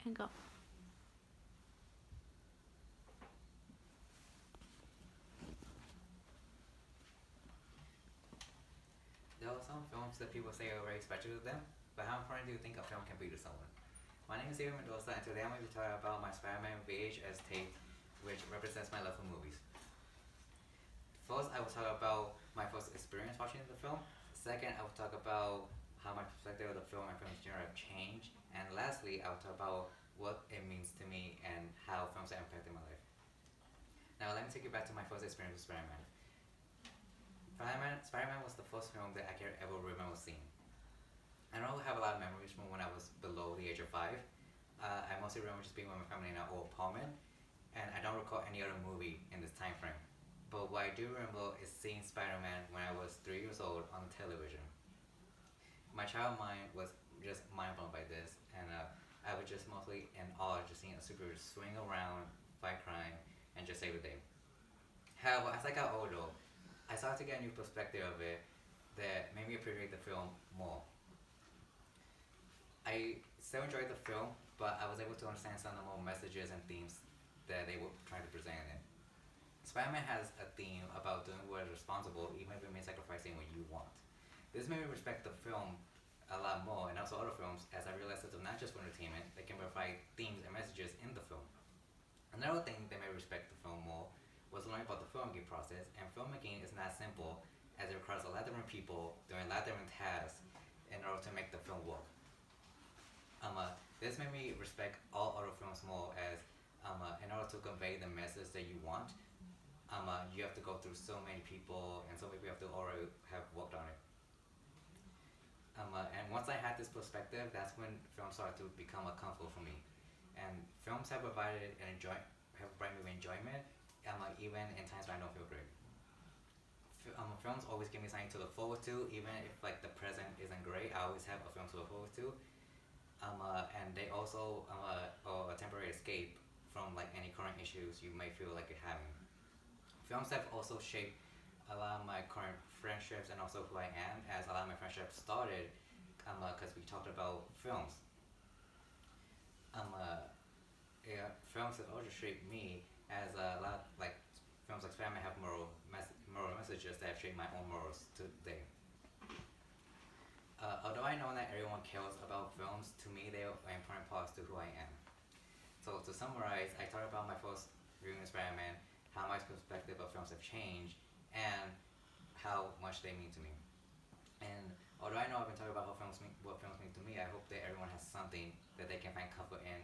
can go. There are some films that people say are very special to them, but how important do you think a film can be to someone? My name is David Mendoza, and today I'm going to be talking about my Spider-Man VHS tape, which represents my love for movies. First, I will talk about my first experience watching the film. Second, I will talk about how my perspective of the film and films genre have changed. And lastly, I will talk about what it means to me and how films have impacted my life. Now, let me take you back to my first experience with Spider-Man. Spider-Man was the first film that I can ever remember seeing. I don't have a lot of memories from when I was below the age of 5. I mostly remember just being with my family in our old apartment, and I don't recall any other movie in this time frame. But what I do remember is seeing Spider-Man when I was 3 years old on television. My child mind was just mind blown by this, and I was just mostly in awe just seeing a superhero swing around, fight crime, and just save the day. However, as I got older, I started to get a new perspective of it that made me appreciate the film more. I still enjoyed the film, but I was able to understand some of the more messages and themes that they were trying to present in it. Spider-Man has a theme about doing what is responsible, even if it means sacrificing what you want. This made me respect the film a lot more, and also other films, as I realized that they're not just for entertainment, they can provide themes and messages in the film. Another thing that made me respect the film more was learning about the filmmaking process, and filmmaking is not simple, as it requires a lot of different people doing a lot of different tasks in order to make the film work. This made me respect all other films more, as in order to convey the message that you want, you have to go through so many people, and so many people have to already have worked on it. And once I had this perspective, that's when films started to become a comfort for me. And films have provided have provided me with enjoyment, even in times when I don't feel great. Films always give me something to look forward to, even if like the present isn't great. I always have a film to look forward to. And they also are a temporary escape from like any current issues you may feel like you're having. Films have also shaped a lot of my current friendships and also who I am, as a lot of my friendships started because we talked about films. Yeah, films have also shaped me, as a lot like films like Spider-Man have moral messages that have shaped my own morals today. Although I know that everyone cares about films, to me they are important parts to who I am. So to summarize, I talked about my first viewing of Spider-Man, how my perspective of films have changed, and how much they mean to me. And although I know I've been talking about what films mean to me, I hope that everyone has something that they can find comfort in